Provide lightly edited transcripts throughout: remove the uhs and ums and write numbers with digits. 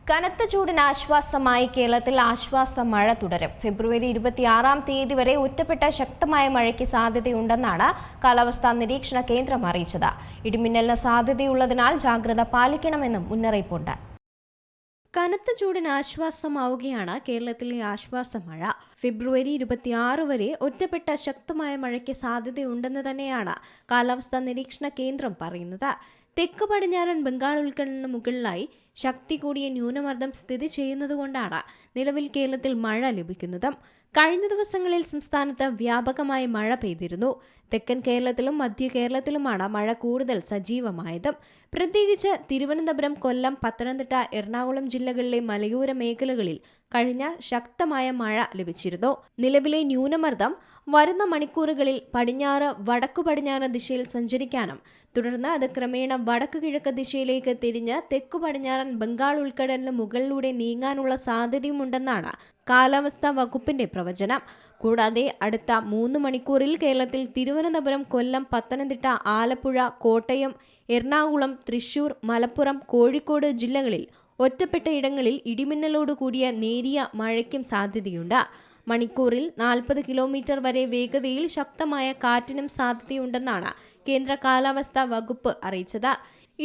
കനത്ത ചൂടിന് ആശ്വാസമായി കേരളത്തിൽ ആശ്വാസ മഴ തുടരും. ഫെബ്രുവരി 26-ാം തീയതി വരെ ഒറ്റപ്പെട്ട ശക്തമായ മഴയ്ക്ക് സാധ്യതയുണ്ടെന്നാണ് കാലാവസ്ഥാ നിരീക്ഷണ കേന്ദ്രം അറിയിച്ചത്. ഇടിമിന്നലിന് സാധ്യതയുള്ളതിനാൽ ജാഗ്രത പാലിക്കണമെന്നും മുന്നറിയിപ്പുണ്ട്. കനത്ത ചൂടിന് ആശ്വാസമാവുകയാണ് കേരളത്തിലെ ആശ്വാസ മഴ. ഫെബ്രുവരി 26 വരെ ഒറ്റപ്പെട്ട ശക്തമായ മഴയ്ക്ക് സാധ്യതയുണ്ടെന്ന് തന്നെയാണ് കാലാവസ്ഥാ നിരീക്ഷണ കേന്ദ്രം പറയുന്നത്. തെക്ക് പടിഞ്ഞാറൻ ബംഗാൾ ഉൾക്കടലിന് മുകളിലായി ശക്തി കൂടിയ ന്യൂനമർദ്ദം സ്ഥിതി ചെയ്യുന്നതുകൊണ്ടാണ് നിലവിൽ കേരളത്തിൽ മഴ ലഭിക്കുന്നത്. കഴിഞ്ഞ ദിവസങ്ങളിൽ സംസ്ഥാനത്ത് വ്യാപകമായ മഴ പെയ്തിരുന്നു. തെക്കൻ കേരളത്തിലും മധ്യ കേരളത്തിലുമാണ് മഴ കൂടുതൽ സജീവമായത്. പ്രത്യേകിച്ച് തിരുവനന്തപുരം, കൊല്ലം, പത്തനംതിട്ട, എറണാകുളം ജില്ലകളിലെ മലയോര മേഖലകളിൽ കഴിഞ്ഞ ശക്തമായ മഴ ലഭിച്ചിരുന്നു. നിലവിലെ ന്യൂനമർദ്ദം വരുന്ന മണിക്കൂറുകളിൽ പടിഞ്ഞാറ് വടക്കു പടിഞ്ഞാറ് ദിശയിൽ സഞ്ചരിക്കാനും തുടർന്ന് അത് ക്രമേണ വടക്കു കിഴക്ക് ദിശയിലേക്ക് തിരിഞ്ഞ് തെക്കു പടിഞ്ഞാറൻ ബംഗാൾ ഉൾക്കടലിന് മുകളിലൂടെ നീങ്ങാനുള്ള സാധ്യതയുമുണ്ടെന്നാണ് കാലാവസ്ഥാ വകുപ്പിന്റെ പ്രവചനം. കൂടാതെ അടുത്ത 3 മണിക്കൂറിൽ കേരളത്തിൽ തിരുവനന്തപുരം, കൊല്ലം, പത്തനംതിട്ട, ആലപ്പുഴ, കോട്ടയം, എറണാകുളം, തൃശൂർ, മലപ്പുറം, കോഴിക്കോട് ജില്ലകളിൽ ഒറ്റപ്പെട്ട ഇടങ്ങളിൽ ഇടിമിന്നലോട് കൂടിയ നേരിയ മഴയ്ക്കും സാധ്യതയുണ്ട്. മണിക്കൂറിൽ 40 കിലോമീറ്റർ വരെ വേഗതയിൽ ശക്തമായ കാറ്റിനും സാധ്യതയുണ്ടെന്നാണ് കേന്ദ്ര കാലാവസ്ഥാ വകുപ്പ് അറിയിച്ചത്.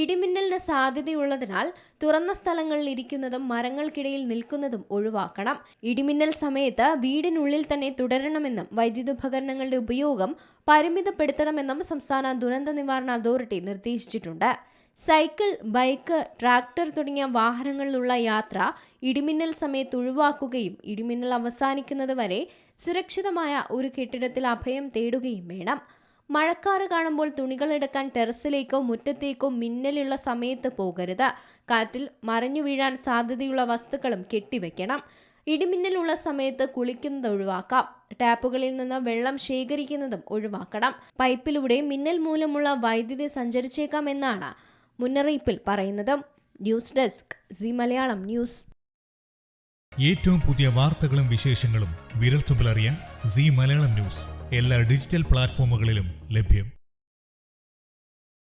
ഇടിമിന്നലിന് സാധ്യതയുള്ളതിനാൽ തുറന്ന സ്ഥലങ്ങളിൽ ഇരിക്കുന്നതും മരങ്ങൾക്കിടയിൽ നിൽക്കുന്നതും ഒഴിവാക്കണം. ഇടിമിന്നൽ സമയത്ത് വീടിനുള്ളിൽ തന്നെ തുടരണമെന്നും വൈദ്യുതോപകരണങ്ങളുടെ ഉപയോഗം പരിമിതപ്പെടുത്തണമെന്നും സംസ്ഥാന ദുരന്ത നിവാരണ അതോറിറ്റി നിർദ്ദേശിച്ചിട്ടുണ്ട്. സൈക്കിൾ, ബൈക്ക്, ട്രാക്ടർ തുടങ്ങിയ വാഹനങ്ങളിലുള്ള യാത്ര ഇടിമിന്നൽ സമയത്ത് ഒഴിവാക്കുകയും ഇടിമിന്നൽ അവസാനിക്കുന്നതുവരെ സുരക്ഷിതമായ ഒരു കെട്ടിടത്തിൽ അഭയം തേടുകയും വേണം. മഴക്കാറ് കാണുമ്പോൾ തുണികൾ എടുക്കാൻ ടെറസിലേക്കോ മുറ്റത്തേക്കോ മിന്നലുള്ള സമയത്ത് പോകരുത്. കാറ്റിൽ മറിഞ്ഞു വീഴാൻ സാധ്യതയുള്ള വസ്തുക്കളും കെട്ടിവെക്കണം. ഇടിമിന്നലുള്ള സമയത്ത് കുളിക്കുന്നത് ഒഴിവാക്കാം. ടാപ്പുകളിൽ നിന്ന് വെള്ളം ശേഖരിക്കുന്നതും ഒഴിവാക്കണം. പൈപ്പിലൂടെ മിന്നൽ മൂലമുള്ള വൈദ്യുതി സഞ്ചരിച്ചേക്കാമെന്നാണ് മുന്നറിയിപ്പിൽ പറയുന്നത്. News desk C Malayalam news. ഏറ്റവും പുതിയ വാർത്തകളും വിശേഷങ്ങളും വിരൽത്തുമ്പിലറിയാൻ സി മലയാളം ന്യൂസ് എല്ലാ ഡിജിറ്റൽ പ്ലാറ്റ്ഫോമുകളിലും ലഭ്യം.